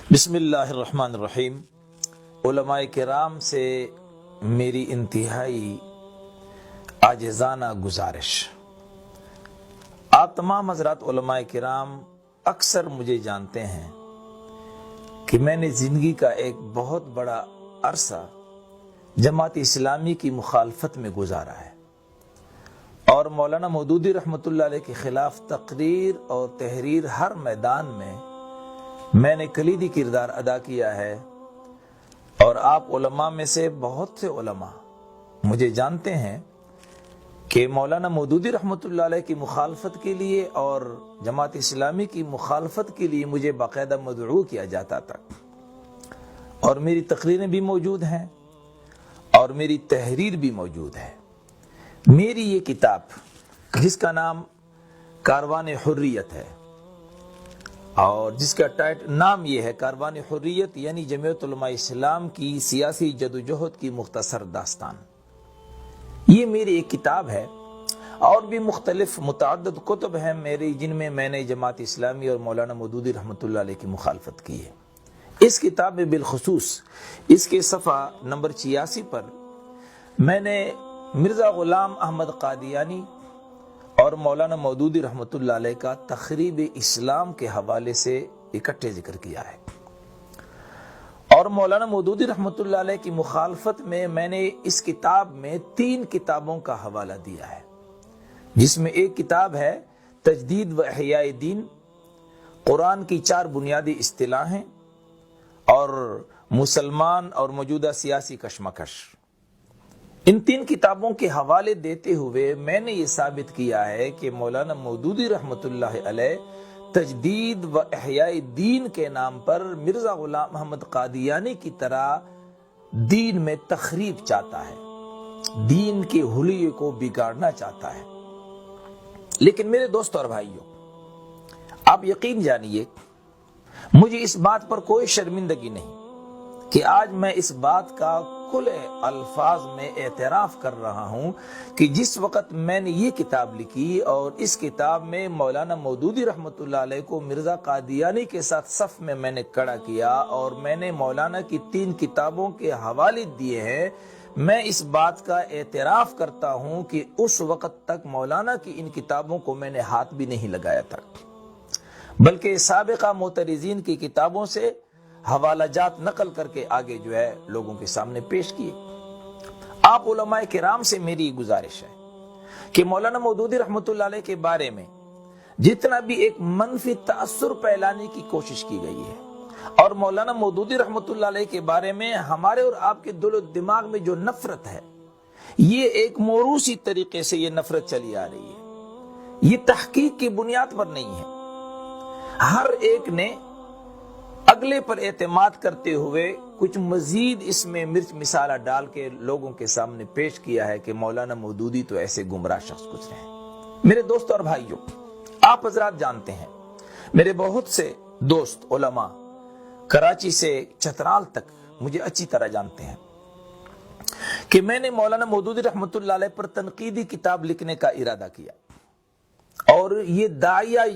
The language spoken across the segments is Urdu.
بسم اللہ الرحمن الرحیم۔ علماء کرام سے میری انتہائی عاجزانہ گزارش۔ آپ تمام حضرات علماء کرام اکثر مجھے جانتے ہیں کہ میں نے زندگی کا ایک بہت بڑا عرصہ جماعت اسلامی کی مخالفت میں گزارا ہے اور مولانا مودودی رحمۃ اللہ علیہ کے خلاف تقریر اور تحریر ہر میدان میں نے کلیدی کردار ادا کیا ہے، اور آپ علماء میں سے بہت سے علماء مجھے جانتے ہیں کہ مولانا مودودی رحمۃ اللہ علیہ کی مخالفت کے لیے اور جماعت اسلامی کی مخالفت کے لیے مجھے باقاعدہ مدعو کیا جاتا تھا، اور میری تقریریں بھی موجود ہیں اور میری تحریر بھی موجود ہے۔ میری یہ کتاب جس کا نام کاروان حریت ہے اور جس کا نام یہ ہے کاروان حریت، یعنی جمعیت علماء اسلام کی سیاسی جدوجہد کی مختصر داستان، یہ میری ایک کتاب ہے۔ اور بھی مختلف متعدد کتب ہیں میری جن میں نے جماعت اسلامی اور مولانا مودودی رحمۃ اللہ علیہ کی مخالفت کی ہے۔ اس کتاب میں بالخصوص اس کے صفحہ نمبر 86 پر میں نے مرزا غلام احمد قادیانی اور مولانا مودودی رحمۃ اللہ علیہ کا تخریب اسلام کے حوالے سے اکٹھے ذکر کیا ہے، اور مولانا مودودی رحمۃ اللہ علیہ کی مخالفت میں نے اس کتاب میں 3 کتابوں کا حوالہ دیا ہے، جس میں ایک کتاب ہے تجدید و احیاء دین، قرآن کی 4 بنیادی اصطلاحیں اور مسلمان اور موجودہ سیاسی کشمکش۔ ان 3 کتابوں کے حوالے دیتے ہوئے میں نے یہ ثابت کیا ہے کہ مولانا مودودی رحمۃ اللہ علیہ تجدید و احیاء دین کے نام پر مرزا غلام احمد قادیانی کی طرح دین میں تخریب چاہتا ہے، دین کے حلیے کو بگاڑنا چاہتا ہے۔ لیکن میرے دوستو اور بھائیوں، آپ یقین جانیے مجھے اس بات پر کوئی شرمندگی نہیں کہ آج میں اس بات کا کھلے الفاظ میں اعتراف کر رہا ہوں کہ جس وقت میں نے یہ کتاب لکھی اور اس کتاب میں مولانا مودودی رحمۃ اللہ علیہ کو مرزا قادیانی کے ساتھ صف میں نے کھڑا کیا اور میں نے مولانا کی 3 کتابوں کے حوالے دیے ہیں، میں اس بات کا اعتراف کرتا ہوں کہ اس وقت تک مولانا کی ان کتابوں کو میں نے ہاتھ بھی نہیں لگایا تھا، بلکہ سابقہ معترضین کی کتابوں سے حوالہ جات نقل کر کے آگے لوگوں کے سامنے پیش کیے۔ آپ علماء کرام سے میری گزارش ہے کہ مولانا مودودی رحمۃ اللہ علیہ کے بارے میں جتنا بھی ایک منفی تاثر پھیلانے کی کوشش کی گئی ہے، اور مولانا مودودی رحمۃ اللہ علیہ کے بارے میں ہمارے اور آپ کے دل و دماغ میں جو نفرت ہے، یہ ایک موروثی طریقے سے یہ نفرت چلی آ رہی ہے، یہ تحقیق کی بنیاد پر نہیں ہے۔ ہر ایک نے اگلے پر اعتماد کرتے ہوئے کچھ مزید اس میں مرچ مسالہ ڈال کے لوگوں کے سامنے پیش کیا ہے کہ مولانا مودودی تو ایسے گمراہ شخص کچھ ہیں۔ میرے دوستو اور بھائیوں، آپ حضرات جانتے ہیں، میرے بہت سے دوست علماء کراچی سے چترال تک مجھے اچھی طرح جانتے ہیں کہ میں نے مولانا مودودی رحمۃ اللہ علیہ پر تنقیدی کتاب لکھنے کا ارادہ کیا، اور یہ داعیہ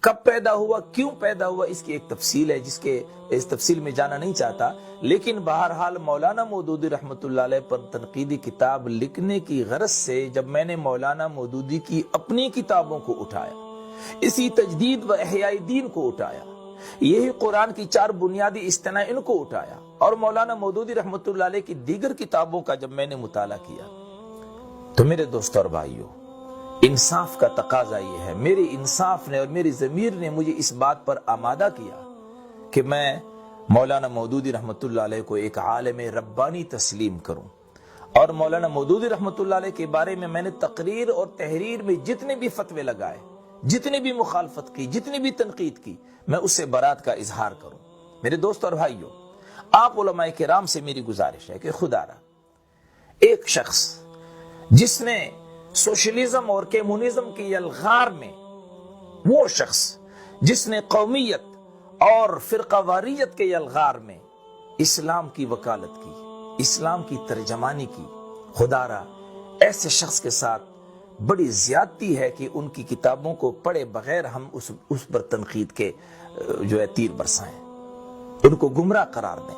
کب پیدا ہوا، کیوں پیدا ہوا، اس کی ایک تفصیل ہے جس کے اس تفصیل میں جانا نہیں چاہتا، لیکن بہرحال مولانا مودودی رحمۃ اللہ علیہ پر تنقیدی کتاب لکھنے کی غرض سے جب میں نے مولانا مودودی کی اپنی کتابوں کو اٹھایا، اسی تجدید و احیاء دین کو اٹھایا، یہی قرآن کی 4 بنیادی اصطلاحیں ان کو اٹھایا، اور مولانا مودودی رحمۃ اللہ علیہ کی دیگر کتابوں کا جب میں نے مطالعہ کیا، تو میرے دوستو اور بھائیوں، انصاف کا تقاضا یہ ہے، میرے انصاف نے اور میری ضمیر نے مجھے اس بات پر آمادہ کیا کہ میں مولانا مودودی رحمۃ اللہ علیہ کو ایک عالم ربانی تسلیم کروں، اور مولانا مودودی رحمۃ اللہ علیہ کے بارے میں نے تقریر اور تحریر میں جتنے بھی فتوے لگائے، جتنے بھی مخالفت کی، جتنی بھی تنقید کی، میں اس سے برات کا اظہار کروں۔ میرے دوست اور بھائیوں، آپ علماء کرام سے میری گزارش ہے کہ خدا را ایک شخص جس نے سوشلزم اور کمیونزم کی یلغار میں، وہ شخص جس نے قومیت اور فرقہ واریت کے یلغار میں اسلام کی وکالت کی، اسلام کی ترجمانی کی، خدا را ایسے شخص کے ساتھ بڑی زیادتی ہے کہ ان کی کتابوں کو پڑھے بغیر ہم اس پر تنقید کے تیر برسائیں۔ ان کو گمراہ قرار دیں،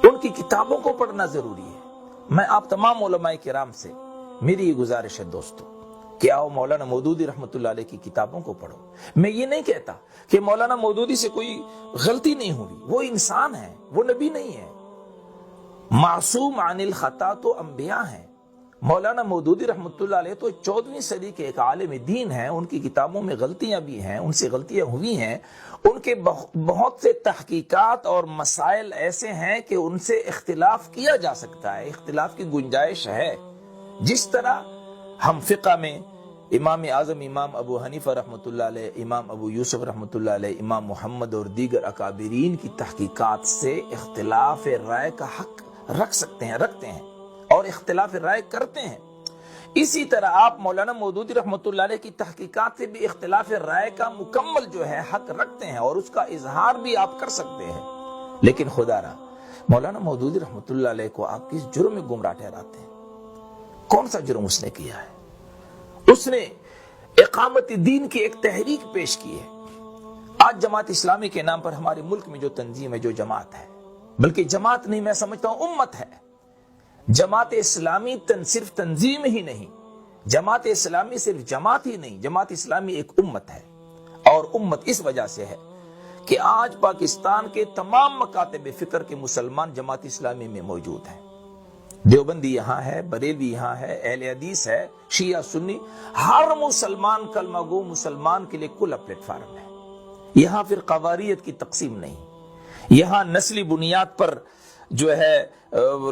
ان کی کتابوں کو پڑھنا ضروری ہے۔ میں آپ تمام علماء کرام سے میری یہ گزارش ہے دوستو کہ آؤ مولانا مودودی رحمۃ اللہ علیہ کی کتابوں کو پڑھو۔ میں یہ نہیں کہتا کہ مولانا مودودی سے کوئی غلطی نہیں ہوئی، وہ انسان ہے، وہ نبی نہیں ہے، معصوم عن الخطا تو انبیاء ہیں۔ مولانا مودودی رحمۃ اللہ علیہ تو 14ویں صدی کے ایک عالم دین ہیں، ان کی کتابوں میں غلطیاں بھی ہیں، ان سے غلطیاں ہوئی ہیں، ان کے بہت سے تحقیقات اور مسائل ایسے ہیں کہ ان سے اختلاف کیا جا سکتا ہے، اختلاف کی گنجائش ہے۔ جس طرح ہم فقہ میں امام اعظم امام ابو حنیفہ رحمۃ اللہ علیہ، امام ابو یوسف رحمۃ اللہ علیہ، امام محمد اور دیگر اکابرین کی تحقیقات سے اختلاف رائے کا حق رکھتے ہیں اور اختلاف رائے کرتے ہیں، اسی طرح آپ مولانا مودودی رحمۃ اللہ علیہ کی تحقیقات سے بھی اختلاف رائے کا مکمل جو ہے حق رکھتے ہیں اور اس کا اظہار بھی آپ کر سکتے ہیں۔ لیکن خدا را مولانا مودودی رحمۃ اللہ علیہ کو آپ کس جرم میں گمراہ ٹھہراتے ہیں؟ کون سا جرم اس نے کیا ہے؟ اس نے اقامت دین کی ایک تحریک پیش کی ہے۔ آج جماعت اسلامی کے نام پر ہمارے ملک میں جو تنظیم ہے، جو جماعت ہے، بلکہ جماعت نہیں، میں سمجھتا ہوں امت ہے۔ جماعت اسلامی صرف تنظیم ہی نہیں، جماعت اسلامی صرف جماعت ہی نہیں، جماعت اسلامی ایک امت ہے، اور امت اس وجہ سے ہے کہ آج پاکستان کے تمام مکاتب فکر کے مسلمان جماعت اسلامی میں موجود ہیں۔ دیوبندی یہاں ہے، بریلوی یہاں ہے، اہل حدیث ہے، شیعہ سنی، ہر مسلمان کلمہ گو مسلمان کے لیے کھلا پلیٹ فارم ہے۔ یہاں پھر قواریت کی تقسیم نہیں، یہاں نسلی بنیاد پر جو ہے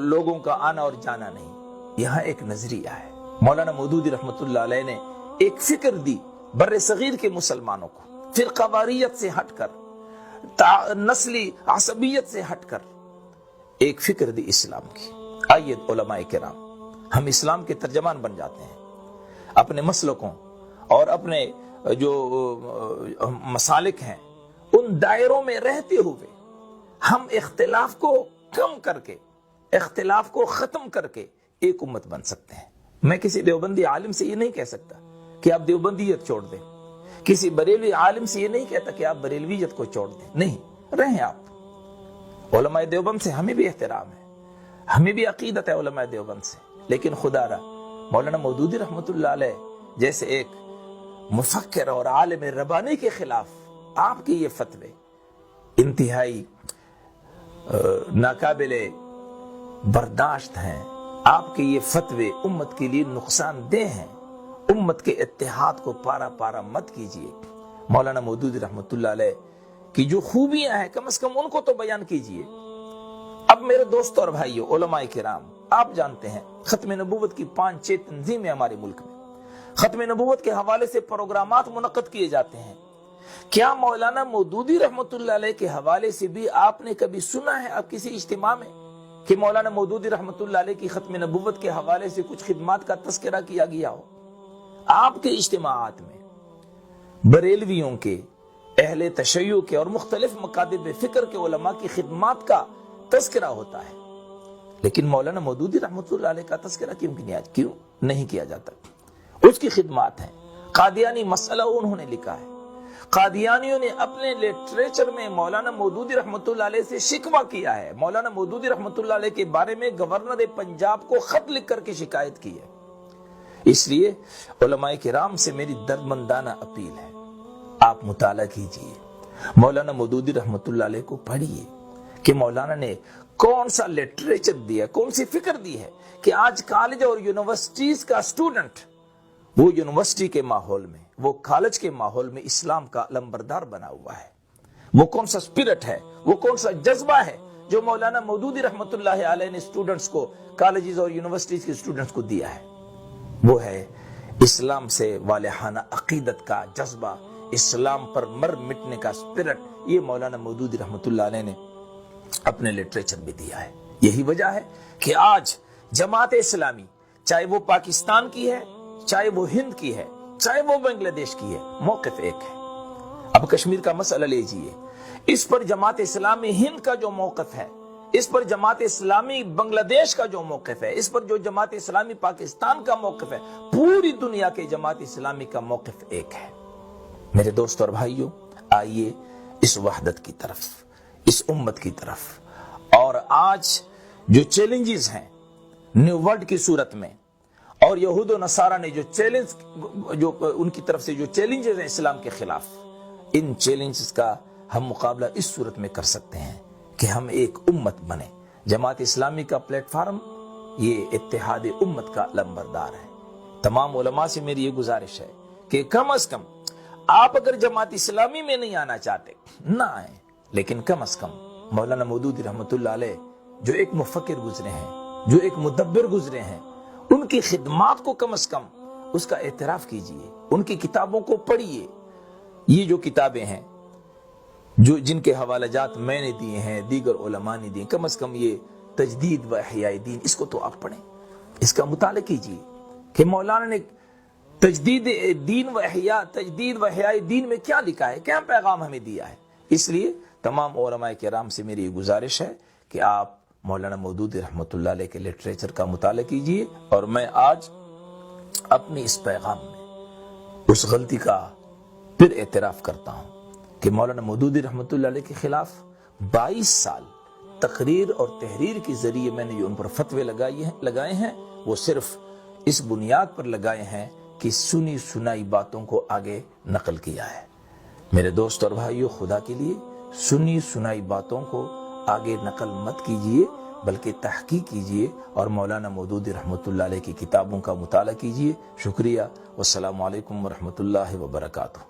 لوگوں کا آنا اور جانا نہیں، یہاں ایک نظریہ ہے۔ مولانا مودودی رحمۃ اللہ علیہ نے ایک فکر دی بر صغیر کے مسلمانوں کو، پھر قواریت سے ہٹ کر، نسلی عصبیت سے ہٹ کر ایک فکر دی اسلام کی۔ آئیے علماء کرام، ہم اسلام کے ترجمان بن جاتے ہیں، اپنے مسلکوں اور اپنے جو مسالک ہیں ان دائروں میں رہتے ہوئے ہم اختلاف کو کم کر کے، اختلاف کو ختم کر کے ایک امت بن سکتے ہیں۔ میں کسی دیوبندی عالم سے یہ نہیں کہہ سکتا کہ آپ دیوبندیت چھوڑ دیں، کسی بریلوی عالم سے یہ نہیں کہتا کہ آپ بریلویت کو چھوڑ دیں، نہیں، رہیں آپ۔ علماء دیوبند سے ہمیں بھی احترام ہے، ہمیں بھی عقیدت ہے علماء دیوبند سے، لیکن خدا را مولانا مودودی رحمۃ اللہ علیہ جیسے ایک مفکر اور عالم ربانی کے خلاف آپ کے یہ فتوے انتہائی ناقابل برداشت ہیں۔ آپ کے یہ فتوے امت کے لیے نقصان دہ ہیں، امت کے اتحاد کو پارا پارا مت کیجیے۔ مولانا مودودی رحمۃ اللہ علیہ کی جو خوبیاں ہیں کم از کم ان کو تو بیان کیجیے۔ اب میرے دوستوں اور بھائیوں، علماء کرام، آپ جانتے ہیں ختم نبوت کی 5-6 تنظیمیں ہمارے ملک میں، ختم نبوت کے حوالے سے پروگرامات منعقد کیے جاتے ہیں۔ کیا مولانا مودودی رحمۃ اللہ علیہ کے حوالے سے بھی آپ نے کبھی سنا ہے اب کسی اجتماع میں کہ مولانا مودودی رحمۃ اللہ علیہ کی ختم نبوت کے حوالے سے کچھ خدمات کا تذکرہ کیا گیا ہو؟ آپ کے اجتماعات میں بریلویوں کے، اہل تشیع کے اور مختلف مکاتب فکر کے علماء کی خدمات کا تذکرہ ہوتا ہے، لیکن مولانا مودودی رحمۃ اللہ علیہ کا تذکرہ کیوں نہیں کیا جاتا؟ اس کی خدمات ہیں۔ قادیانی مسئلہ انہوں نے لکھا ہے، قادیانیوں نے اپنے لٹریچر میں مولانا مودودی رحمۃ اللہ علیہ سے شکوہ کیا ہے، مولانا مودودی رحمۃ اللہ علیہ کے بارے میں گورنر پنجاب کو خط لکھ کر کے شکایت کی ہے۔ اس لیے علماء کرام سے میری دردمندانہ اپیل ہے، آپ مطالعہ کیجئے، مولانا مودودی رحمۃ اللہ علیہ کو پڑھیے کہ مولانا نے کون سا لٹریچر دیا، کون سی فکر دی ہے کہ آج کالج اور یونیورسٹیز کا اسٹوڈنٹ وہ یونیورسٹی کے ماحول میں، وہ کالج کے ماحول میں اسلام کا لمبردار بنا ہوا ہے۔ وہ کون سا اسپرٹ ہے، وہ کون سا جذبہ ہے جو مولانا مودودی رحمۃ اللہ علیہ نے اسٹوڈنٹس کو، کالجز اور یونیورسٹیز کے اسٹوڈنٹس کو دیا ہے، وہ ہے اسلام سے والہانہ عقیدت کا جذبہ، اسلام پر مر مٹنے کا اسپرٹ۔ یہ مولانا مودودی رحمۃ اللہ علیہ نے اپنے لٹریچر میں دیا ہے۔ یہی وجہ ہے کہ آج جماعت اسلامی چاہے وہ پاکستان کی ہے، چاہے وہ ہند کی ہے، چاہے وہ بنگلہ دیش کی ہے، موقف ایک ہے۔ اب کشمیر کا مسئلہ لیجئے، اس پر جماعت اسلامی ہند کا جو موقف ہے، اس پر جماعت اسلامی بنگلہ دیش کا جو موقف ہے، اس پر جو جماعت اسلامی پاکستان کا موقف ہے، پوری دنیا کے جماعت اسلامی کا موقف ایک ہے۔ میرے دوست اور بھائیوں، آئیے اس وحدت کی طرف، اس امت کی طرف. اور آج جو چیلنجز ہیں نیو ورلڈ کی صورت میں، اور یہود و نصارہ نے جو ان کی طرف سے جو چیلنجز ہیں اسلام کے خلاف، ان چیلنجز کا ہم مقابلہ اس صورت میں کر سکتے ہیں کہ ہم ایک امت بنیں. جماعت اسلامی کا پلیٹ فارم یہ اتحاد امت کا علمبردار ہے. تمام علماء سے میری یہ گزارش ہے کہ کم از کم آپ اگر جماعت اسلامی میں نہیں آنا چاہتے نہ آئیں، لیکن کم از کم مولانا مودودی رحمت اللہ علیہ جو ایک مفکر گزرے ہیں، جو ایک مدبر گزرے ہیں، ان کی خدمات کو کم از کم اس کا اعتراف کیجئے، ان کی کتابوں کو پڑھیے. یہ جو کتابیں ہیں جن کے حوالہ جات میں نے دیے ہیں، دیگر علماء نے دیے، کم از کم یہ تجدید و احیاء دین، اس کو تو آپ پڑھیں، اس کا مطالعہ کیجئے کہ مولانا نے تجدید و احیاء دین میں کیا لکھا ہے، کیا پیغام ہمیں دیا ہے. اس لیے تمام علماء کرام سے میری یہ گزارش ہے کہ آپ مولانا مودودی رحمت اللہ علیہ کے لٹریچر کا مطالعہ کیجئے. اور میں آج اپنی اس پیغام میں اس غلطی کا پھر اعتراف کرتا ہوں کہ مولانا مودودی رحمت اللہ علیہ کے خلاف 22 سال تقریر اور تحریر کے ذریعے میں نے جو ان پر فتوے لگائے ہیں وہ صرف اس بنیاد پر لگائے ہیں کہ سنی سنائی باتوں کو آگے نقل کیا ہے. میرے دوست اور بھائیو، خدا کے لیے سنی سنائی باتوں کو آگے نقل مت کیجئے، بلکہ تحقیق کیجئے اور مولانا مودودی رحمت اللہ علیہ کی کتابوں کا مطالعہ کیجئے. شکریہ. والسلام علیکم ورحمۃ اللہ وبرکاتہ.